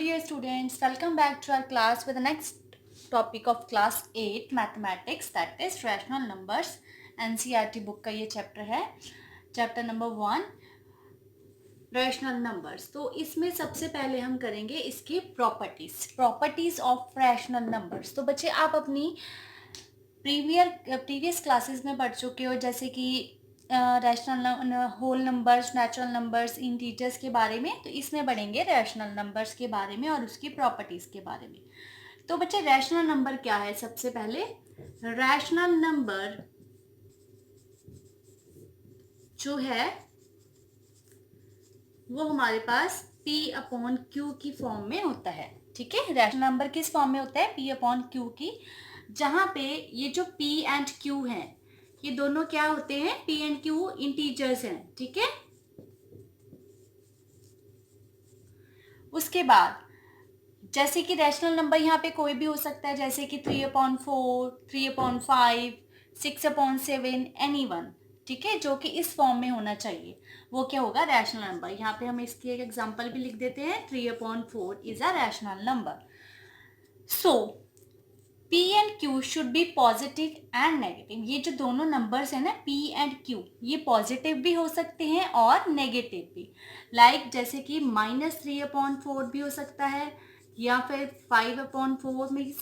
dear students, welcome back to our class with the next topic of class 8 mathematics, that is rational numbers. NCERT book का ये chapter है, chapter number 1 rational numbers. तो इसमें सबसे पहले हम करेंगे इसकी प्रॉपर्टीज ऑफ रैशनल नंबर्स। तो बच्चे आप अपनी प्रीवियस क्लासेस में पढ़ चुके हो, जैसे कि rational whole numbers, natural numbers, integers के बारे में। तो इसमें पढ़ेंगे रैशनल नंबर्स के बारे में और उसकी प्रॉपर्टीज के बारे में। तो बच्चे रैशनल नंबर क्या है? सबसे पहले रैशनल नंबर जो है वो हमारे पास P/Q की फॉर्म में होता है। ठीक है, रैशनल नंबर किस फॉर्म में होता है? P/Q की, जहां पे ये जो P एंड Q हैं, ये दोनों क्या होते हैं? P एंड Q इंटीजर्स हैं। ठीक है, उसके बाद जैसे कि रैशनल नंबर यहाँ पे कोई भी हो सकता है, जैसे कि 3/4, 3/5, 6/7, एनी वन। ठीक है, जो कि इस फॉर्म में होना चाहिए, वो क्या होगा? Rational number. यहाँ पे हम इसकी एक एग्जांपल भी लिख देते हैं, 3/4 is a rational number. So P and Q should be positive and negative. ये जो दोनों नंबर्स है ना, P एंड Q, ये पॉजिटिव भी हो सकते हैं और नेगेटिव भी। लाइक जैसे कि -3/4 भी हो सकता है, या फिर 5/4 में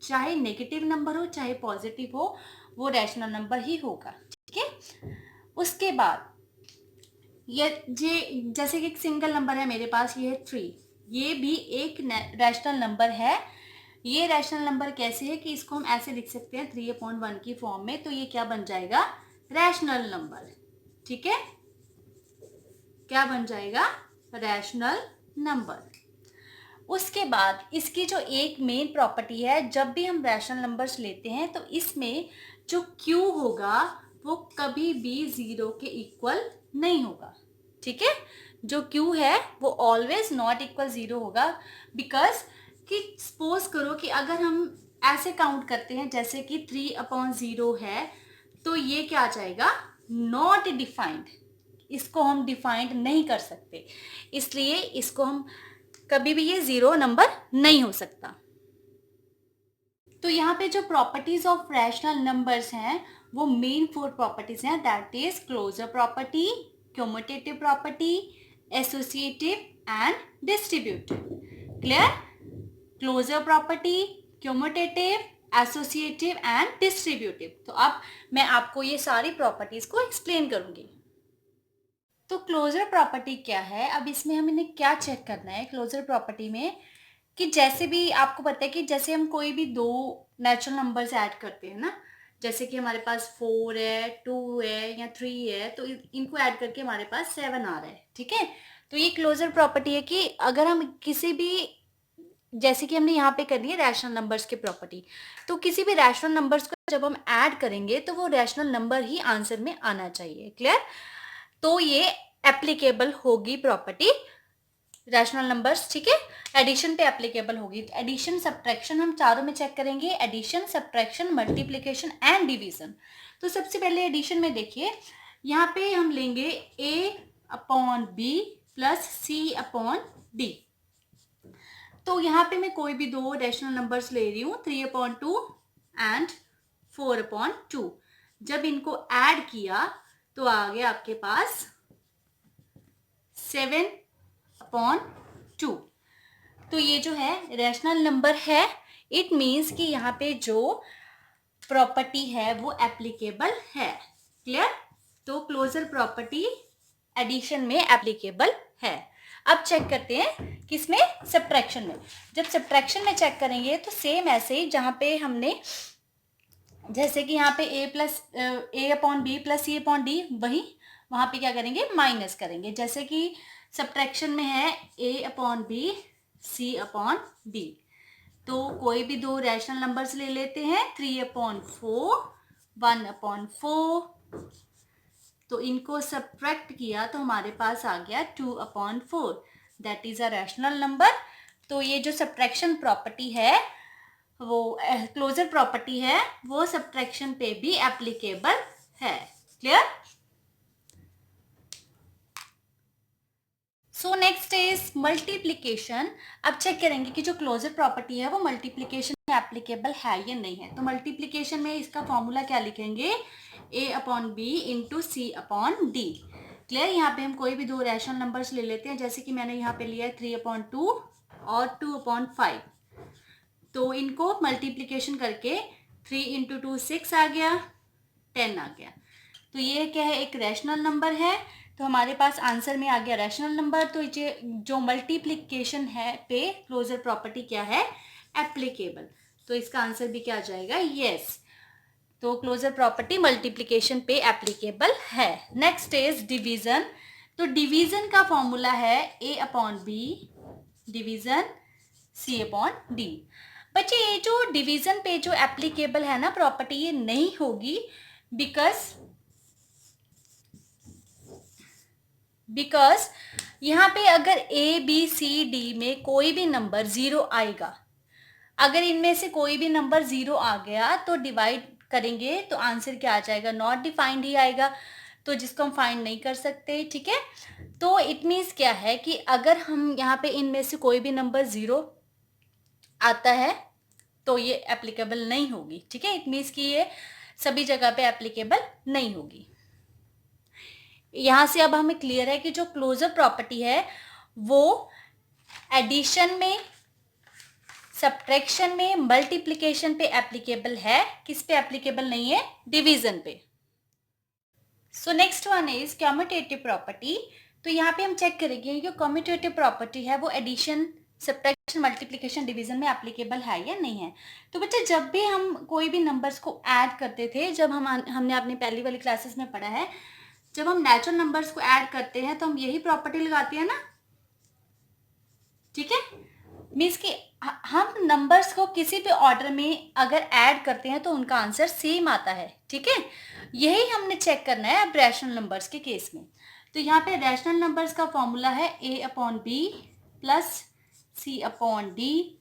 चाहे नेगेटिव नंबर हो चाहे पॉजिटिव हो, वो रैशनल नंबर ही होगा। ठीक है, उसके बाद ये जैसे कि एक सिंगल नंबर है मेरे पास, ये है 3, ये भी एक रैशनल नंबर है। ये रैशनल नंबर कैसे है कि इसको हम ऐसे लिख सकते हैं 3/1 की फॉर्म में। तो ये क्या बन जाएगा? Rational number. ठीक है, क्या बन जाएगा? Rational number. उसके बाद इसकी जो एक मेन प्रॉपर्टी है, जब भी हम रैशनल नंबर्स लेते हैं तो इसमें जो Q होगा वो कभी भी 0 के इक्वल नहीं होगा। ठीक है, जो Q है वो ऑलवेज नॉट इक्वल 0 होगा। बिकॉज कि सपोज करो कि अगर हम ऐसे काउंट करते हैं जैसे कि 3/0 है, तो ये क्या आ जाएगा? Not defined. इसको हम डिफाइंड नहीं कर सकते, इसलिए इसको हम कभी भी ये 0 नंबर नहीं हो सकता। तो यहाँ पे जो प्रॉपर्टीज ऑफ रैशनल नंबर्स हैं वो मेन 4 प्रॉपर्टीज हैं, that is closure property, commutative property, associative and distributive. Clear? Closure property, commutative, associative and distributive. तो अब मैं आपको ये सारी प्रॉपर्टीज को एक्सप्लेन करूंगी। तो क्लोजर प्रॉपर्टी क्या है? अब इसमें हमें क्या चेक करना है क्लोजर प्रॉपर्टी में, कि जैसे भी आपको पता है कि जैसे हम कोई भी दो नेचुरल नंबर्स ऐड करते हैं ना, जैसे कि हमारे पास 4 है, 2 है या 3 है, तो इनको ऐड करके हमारे पास 7 आ रहा है। ठीक है, तो ये क्लोजर प्रॉपर्टी है कि अगर हम किसी भी, जैसे कि हमने यहाँ पे करनी है रैशनल नंबर्स की प्रॉपर्टी, तो किसी भी रैशनल नंबर्स को जब हम ऐड करेंगे तो वो रैशनल नंबर ही आंसर में आना चाहिए। क्लियर? तो ये एप्लीकेबल होगी प्रॉपर्टी रैशनल नंबर्स। ठीक है, एडिशन पे एप्लीकेबल होगी। तो एडिशन, सब्ट्रैक्शन हम चारों में चेक करेंगे, addition, subtraction, multiplication and division. तो सबसे पहले एडिशन में देखिए, यहाँ पे हम लेंगे A/B प्लस C/D। तो यहाँ पे मैं कोई भी दो रैशनल नंबर्स ले रही हूँ, 3/2 एंड 4/2। जब इनको ऐड किया तो आ गया आपके पास 7/2। तो ये जो है रैशनल नंबर है। इट मीन्स कि यहाँ पे जो प्रॉपर्टी है वो एप्लीकेबल है। क्लियर? तो क्लोजर प्रॉपर्टी एडिशन में एप्लीकेबल है। अब चेक करते हैं किसमें? सब्ट्रैक्शन में। जब सब्ट्रैक्शन में चेक करेंगे तो सेम ऐसे ही, जहाँ पे हमने जैसे कि यहाँ पे A/B प्लस C/D, वही वहाँ पे क्या करेंगे? माइनस करेंगे। जैसे कि सब्ट्रैक्शन में है A/B C/D, तो कोई भी दो रैशनल नंबर्स ले लेते हैं, 3/4, 1/4। तो इनको सब्ट्रैक्ट किया तो हमारे पास आ गया 2/4, that is a rational number. तो ये जो सब्ट्रैक्शन प्रॉपर्टी है, वो क्लोजर प्रॉपर्टी है, वो सब्ट्रैक्शन पे भी एप्लीकेबल है। Clear? So next is multiplication. अब चेक करेंगे कि जो क्लोजर प्रॉपर्टी है वो मल्टीप्लीकेशन में एप्लीकेबल है या नहीं है। तो मल्टीप्लीकेशन में इसका फॉर्मूला क्या लिखेंगे, a upon B into C upon d. Clear. यहाँ पे हम कोई भी दो रैशनल नंबर्स ले लेते हैं, जैसे कि मैंने यहाँ पे लिया है 3/2 और 2/5। तो इनको मल्टीप्लीकेशन करके 3 इंटू 2 6 आ गया, 10 आ गया। तो ये क्या है, एक रैशनल नंबर है। तो हमारे पास आंसर में आ गया रैशनल नंबर। तो ये जो मल्टीप्लिकेशन है पे क्लोजर प्रॉपर्टी क्या है, एप्लीकेबल। तो इसका आंसर भी क्या आ जाएगा, यस। तो क्लोजर प्रॉपर्टी मल्टीप्लिकेशन पे एप्लीकेबल है। Next is division. तो डिवीजन का फॉर्मूला है a upon b division c upon d. बच्चे ये जो डिवीजन पे जो एप्लीकेबल है ना प्रॉपर्टी, ये नहीं होगी बिकॉज यहाँ पे अगर a b c d में कोई भी नंबर 0 आएगा, अगर इनमें से कोई भी नंबर 0 आ गया तो डिवाइड करेंगे तो आंसर क्या आ जाएगा, नॉट डिफाइंड ही आएगा। तो जिसको हम फाइंड नहीं कर सकते, ठीक है। तो इट मीन्स क्या है कि अगर हम यहाँ पे इनमें से कोई भी नंबर 0 आता है तो ये एप्लीकेबल नहीं होगी, ठीक है। इट मीन्स कि ये सभी जगह पे एप्लीकेबल नहीं होगी। यहां से अब हमें क्लियर है कि जो क्लोजर प्रॉपर्टी है वो एडिशन में, सब्ट्रैक्शन में, मल्टीप्लिकेशन पे एप्लीकेबल है। किस पे एप्लीकेबल नहीं है, डिवीजन पे। So next one is commutative property. तो यहाँ पे हम चेक करेंगे कि कम्यूटेटिव प्रॉपर्टी है वो एडिशन, सब्ट्रैक्शन, मल्टीप्लिकेशन, डिवीजन में एप्लीकेबल है या नहीं है। तो बच्चे जब भी हम कोई भी नंबर्स को ऐड करते थे, जब हमने अपनी पहली वाली क्लासेस में पढ़ा है, जब हम नेचुरल नंबर्स को ऐड करते हैं तो हम यही प्रॉपर्टी लगाते हैं ना, ठीक है। मीन्स कि हम नंबर्स को किसी भी ऑर्डर में अगर ऐड करते हैं तो उनका आंसर सेम आता है, ठीक है। यही हमने चेक करना है अब रैशनल नंबर्स के केस में। तो यहाँ पे रैशनल नंबर्स का फॉर्मूला है a upon b plus c upon d.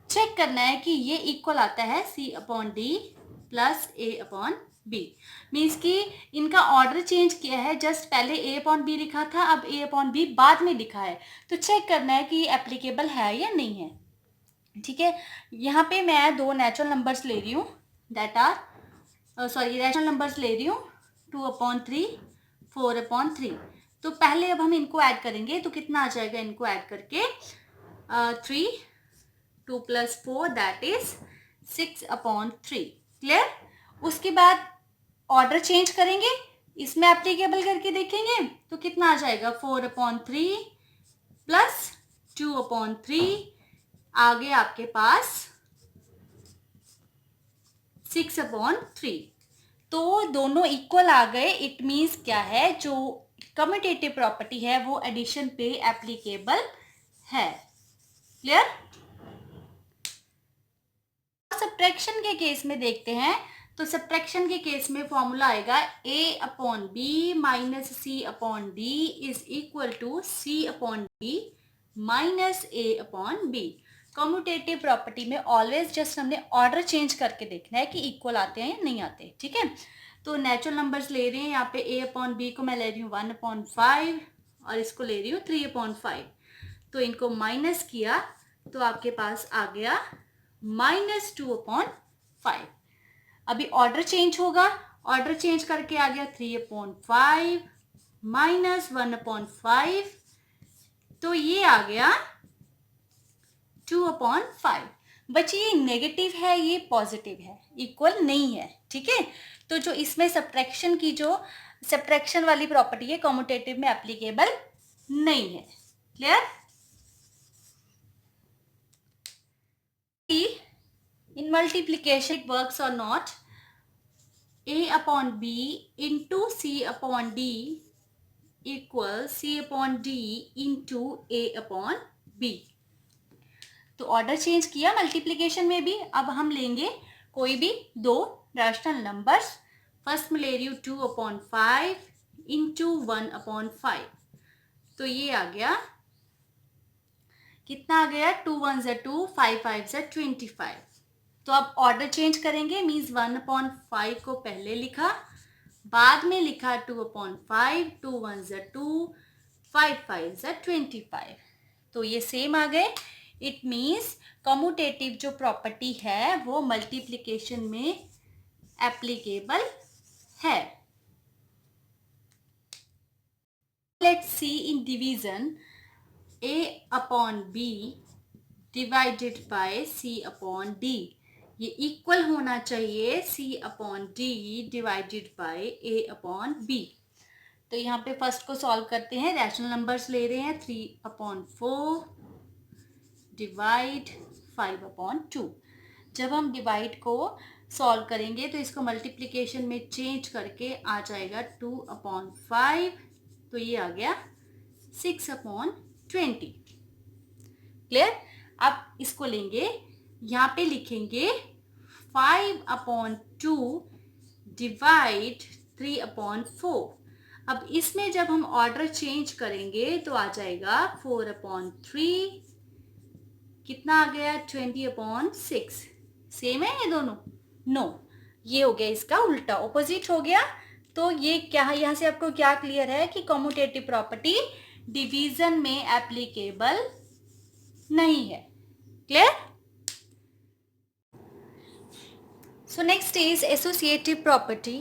Check करना है कि ये इक्वल आता है c upon D plus a upon b. Means कि इनका ऑर्डर चेंज किया है, जस्ट पहले a अपॉन बी लिखा था, अब a अपॉन बी बाद में लिखा है। तो चेक करना है कि ये एप्लीकेबल है या नहीं है, ठीक है। यहाँ पे मैं दो नेचुरल नंबर्स ले रही हूँ, दैट आर रैशनल नंबर्स ले रही हूँ 2/3, 4/3। तो पहले अब हम इनको ऐड करेंगे तो कितना आ जाएगा, इनको ऐड करके 3, 2 + 4 दैट इज 6/3। क्लियर। उसके बाद ऑर्डर चेंज करेंगे, इसमें एप्लीकेबल करके देखेंगे तो कितना आ जाएगा, 4/3 प्लस 2/3, आगे आपके पास 6/3। तो दोनों इक्वल आ गए। इट मीन्स क्या है, जो कम्यूटेटिव प्रॉपर्टी है वो एडिशन पे एप्लीकेबल है। क्लियर। सब्ट्रैक्शन के केस में देखते हैं। तो सब्ट्रैक्शन के केस में फॉर्मूला आएगा a upon b minus c upon d is equal to c upon d minus a upon b. Commutative property में ऑलवेज जस्ट हमने ऑर्डर चेंज करके देखना है कि इक्वल आते हैं या नहीं आते, ठीक है। तो नेचुरल नंबर्स ले रहे हैं, यहाँ पे a अपॉन बी को मैं ले रही हूँ 1/5 और इसको ले रही हूँ 3/5। तो इनको माइनस किया तो आपके पास आ गया -2/5। अभी ऑर्डर चेंज होगा, ऑर्डर चेंज करके आ गया 3/5 -1/5। तो ये आ गया 2/5। बच्चे ये नेगेटिव है, ये पॉजिटिव है, इक्वल नहीं है, ठीक है। तो जो इसमें सब्ट्रैक्शन की जो सब्ट्रैक्शन वाली प्रॉपर्टी है कम्यूटेटिव में एप्लीकेबल नहीं है। Clear. In multiplication it works or not, a upon b into c upon d equals c upon d into a upon b। तो ऑर्डर चेंज किया मल्टीप्लिकेशन में भी। अब हम लेंगे कोई भी दो रैशनल नंबर्स। फर्स्ट में ले रही हूँ 2/5 इंटू 1/5। तो ये आ गया, कितना आ गया, 2 1 ज़ा 2, 5 5 ज़ा 25। तो अब ऑर्डर चेंज करेंगे, मीन्स 1/5 को पहले लिखा, बाद में लिखा 2/5, 2 1 ज़ा 2, 5 5 ज़ा 25, तो ये सेम आ गए। इट मीन्स कम्यूटेटिव जो प्रॉपर्टी है वो मल्टीप्लिकेशन में एप्लीकेबल है। Let's see in division a upon b divided by c upon d। ये इक्वल होना चाहिए c upon d divided by a upon b। तो यहाँ पे फर्स्ट को सॉल्व करते हैं, रैशनल नंबर्स ले रहे हैं। 3 अपॉन 4 डिवाइड 5 अपॉन 2। जब हम डिवाइड को सॉल्व करेंगे तो इसको मल्टीप्लिकेशन में चेंज करके आ जाएगा 2 अपॉन 5, तो ये आ गया 6 अपॉन 20। क्लियर? अब इसको लेंगे, यहाँ पे लिखेंगे 5 अपॉन 2 डिवाइड 3 अपॉन 4। अब इसमें जब हम ऑर्डर चेंज करेंगे तो आ जाएगा 4 अपॉन 3, कितना आ गया 20 अपॉन 6। सेम है ये दोनों? नो, ये हो गया इसका उल्टा, ऑपोजिट हो गया। तो ये क्या है, यहाँ से आपको क्या क्लियर है कि कम्यूटेटिव प्रॉपर्टी डिवीजन में एप्लीकेबल नहीं है। Clear? So next is associative property.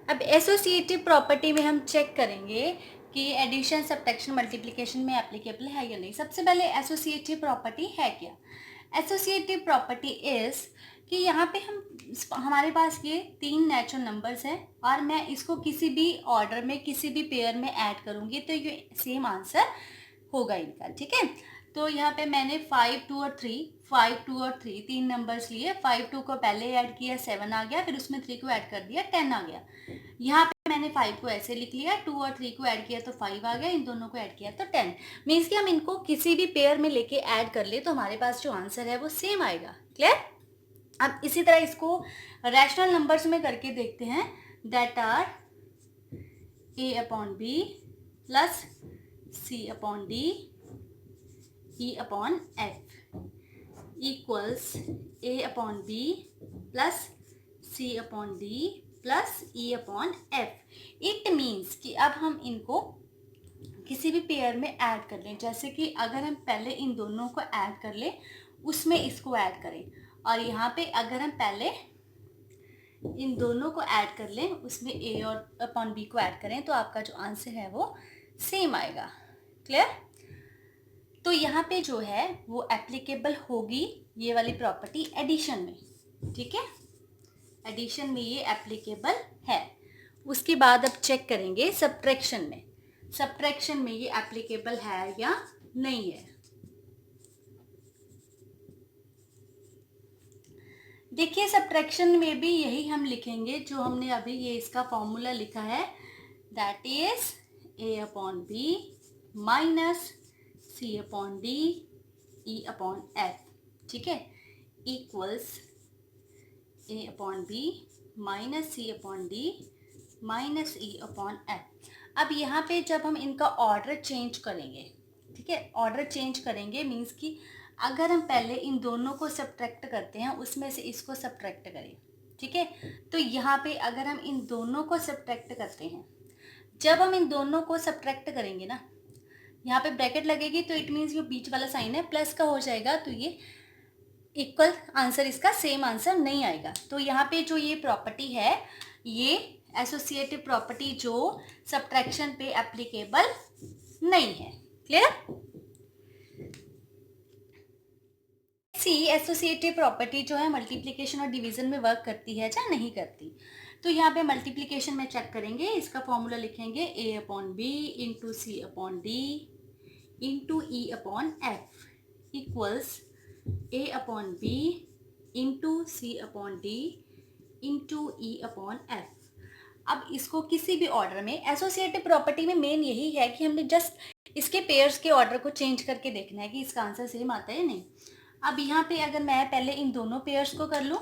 अब एसोसिएटिव प्रॉपर्टी में हम चेक करेंगे कि एडिशन, सब्ट्रैक्शन, मल्टीप्लिकेशन में एप्लीकेबल है या नहीं। सबसे पहले एसोसिएटिव प्रॉपर्टी है क्या? एसोसिएटिव प्रॉपर्टी इज कि यहाँ पे हमारे पास ये 3 नेचुरल नंबर्स हैं और मैं इसको किसी भी ऑर्डर में, किसी भी पेयर में ऐड करूँगी तो ये सेम आंसर होगा इनका। ठीक है, तो यहाँ पे मैंने 5 2 और 3 तीन नंबर्स लिए। 5 2 को पहले ऐड किया 7 आ गया, फिर उसमें 3 को ऐड कर दिया 10 आ गया। यहाँ पे मैंने 5 को ऐसे लिख लिया, 2 और 3 को ऐड किया तो 5 आ गया, इन दोनों को ऐड किया तो 10। मीन्स कि हम इनको किसी भी पेयर में लेके ऐड कर ले तो हमारे पास जो आंसर है वो सेम आएगा। क्लियर? अब इसी तरह इसको रैशनल नंबर्स में करके देखते हैं। That are a upon b plus c upon d e upon f equals a upon b plus c upon d plus e upon f। It means कि अब हम इनको किसी भी पेयर में ऐड कर लें, जैसे कि अगर हम पहले इन दोनों को ऐड कर लें उसमें इसको ऐड करें, और यहाँ पे अगर हम पहले इन दोनों को ऐड कर लें उसमें a और अपॉन b को ऐड करें तो आपका जो आंसर है वो सेम आएगा। क्लियर? तो यहाँ पे जो है वो एप्लीकेबल होगी ये वाली प्रॉपर्टी एडिशन में। ठीक है, एडिशन में ये एप्लीकेबल है। उसके बाद अब चेक करेंगे सब्ट्रैक्शन में। सब्ट्रैक्शन में ये एप्लीकेबल है या नहीं है। देखिए सब्ट्रैक्शन में भी यही हम लिखेंगे जो हमने अभी ये इसका फॉर्मूला लिखा है, that is a upon b minus c upon d e upon f। ठीक है, equals a upon b minus c upon d minus e upon f। अब यहाँ पे जब हम इनका ऑर्डर चेंज करेंगे, ठीक है, ऑर्डर चेंज करेंगे मीन्स कि अगर हम पहले इन दोनों को सब्ट्रैक्ट करते हैं उसमें से इसको सब्ट्रैक्ट करें। ठीक है, तो यहाँ पे अगर हम इन दोनों को सब्ट्रैक्ट करते हैं, जब हम इन दोनों को सब्ट्रैक्ट करेंगे ना, यहाँ पे ब्रैकेट लगेगी तो इट मीन्स जो बीच वाला साइन है प्लस का हो जाएगा, तो ये इक्वल आंसर, इसका सेम आंसर नहीं आएगा। तो यहाँ पे जो ये प्रॉपर्टी है ये एसोसिएटिव प्रॉपर्टी जो सब्ट्रैक्शन पे एप्लीकेबल नहीं है। क्लियर? सी एसोसिएटिव प्रॉपर्टी जो है मल्टीप्लिकेशन और डिवीजन में वर्क करती है या नहीं करती। तो यहाँ पे मल्टीप्लिकेशन में चेक करेंगे, इसका फॉर्मूला लिखेंगे a upon B into C upon d into e upon F equals a upon B into C upon d into e upon f. अब इसको किसी भी ऑर्डर में, एसोसिएटिव प्रॉपर्टी में मेन यही है कि हमने जस्ट इसके पेयर्स के ऑर्डर को चेंज करके देखना है कि इसका आंसर सेम आता है या नहीं। अब यहाँ पे अगर मैं पहले इन दोनों पेयर्स को कर लूँ,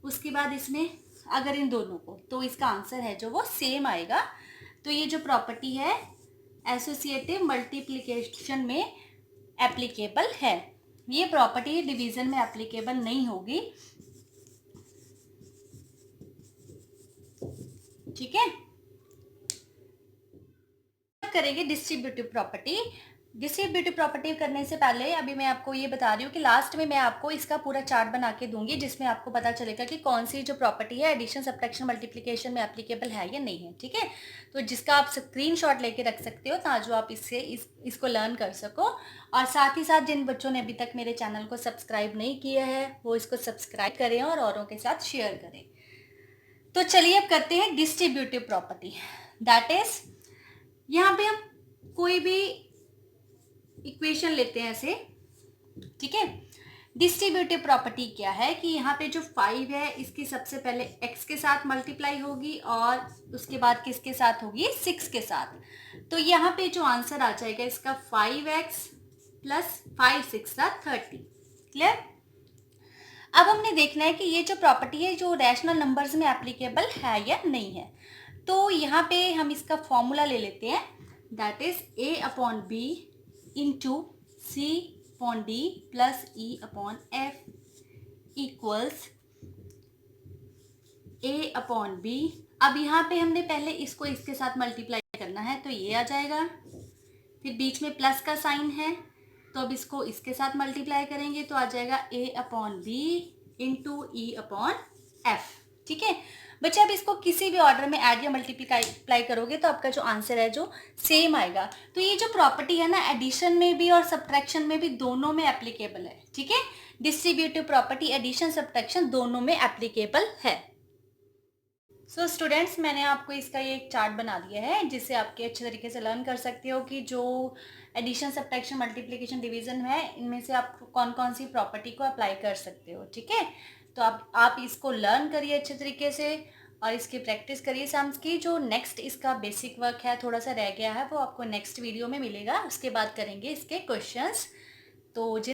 उसके बाद इसमें अगर इन दोनों को, तो इसका आंसर है जो वो सेम आएगा। तो ये जो प्रॉपर्टी है एसोसिएटिव मल्टीप्लिकेशन में एप्लीकेबल है। ये प्रॉपर्टी डिवीजन में एप्लीकेबल नहीं होगी। ठीक है, करेंगे डिस्ट्रीब्यूटिव प्रॉपर्टी। डिस्ट्रीब्यूटिव प्रॉपर्टी करने से पहले अभी मैं आपको ये बता रही हूँ कि लास्ट में मैं आपको इसका पूरा चार्ट बना के दूंगी, जिसमें आपको पता चलेगा कि कौन सी जो प्रॉपर्टी है एडिशन, सब्ट्रैक्शन, मल्टीप्लिकेशन में एप्लीकेबल है या नहीं है। ठीक है, तो जिसका आप स्क्रीनशॉट लेके रख सकते हो ताकि आप इससे इसको लर्न कर सको। और साथ ही साथ जिन बच्चों ने अभी तक मेरे चैनल को सब्सक्राइब नहीं किया है वो इसको सब्सक्राइब करें और औरों के साथ शेयर करें। तो चलिए अब करते हैं डिस्ट्रीब्यूटिव प्रॉपर्टी। दैट इज, यहाँ पे हम कोई भी इक्वेशन लेते हैं ऐसे, ठीक है। डिस्ट्रीब्यूटिव प्रॉपर्टी क्या है कि यहाँ पे जो 5 है इसकी सबसे पहले x के साथ मल्टीप्लाई होगी और उसके बाद किसके साथ होगी, 6 के साथ। तो यहाँ पे जो आंसर आ जाएगा इसका 5x प्लस 5 6 30। क्लियर। अब हमने देखना है कि ये जो प्रॉपर्टी है जो रैशनल नंबर्स में एप्लीकेबल है या नहीं है। तो यहाँ पे हम इसका फॉर्मूला ले लेते हैं, that is a upon B into C upon D plus E upon F equals a upon B. अब यहाँ पे हमने पहले इसको इसके साथ मल्टीप्लाई करना है तो ये आ जाएगा, फिर बीच में प्लस का साइन है तो अब इसको इसके साथ मल्टीप्लाई करेंगे तो आ जाएगा a upon B into e upon f. ठीक है बच्चे, अब इसको किसी भी ऑर्डर में ऐड या मल्टीप्लाई करोगे तो आपका जो आंसर है जो सेम आएगा। तो ये जो प्रॉपर्टी है ना एडिशन में भी और सब्ट्रैक्शन में भी दोनों में एप्लीकेबल है। ठीक है, डिस्ट्रीब्यूटिव प्रॉपर्टी एडिशन सब्ट्रैक्शन दोनों में एप्लीकेबल है। सो स्टूडेंट्स, मैंने आपको इसका ये एक चार्ट बना दिया है जिससे आपके अच्छे तरीके से लर्न कर सकते हो कि जो एडिशन, सब्ट्रैक्शन, मल्टीप्लिकेशन, डिवीजन है इनमें से आप कौन कौन सी प्रॉपर्टी को अप्लाई कर सकते हो। ठीक है, तो आप इसको लर्न करिए अच्छे तरीके से और इसकी प्रैक्टिस करिए सम्स की। जो नेक्स्ट इसका बेसिक वर्क है थोड़ा सा रह गया है वो आपको नेक्स्ट वीडियो में मिलेगा, उसके बाद करेंगे इसके क्वेश्चंस। तो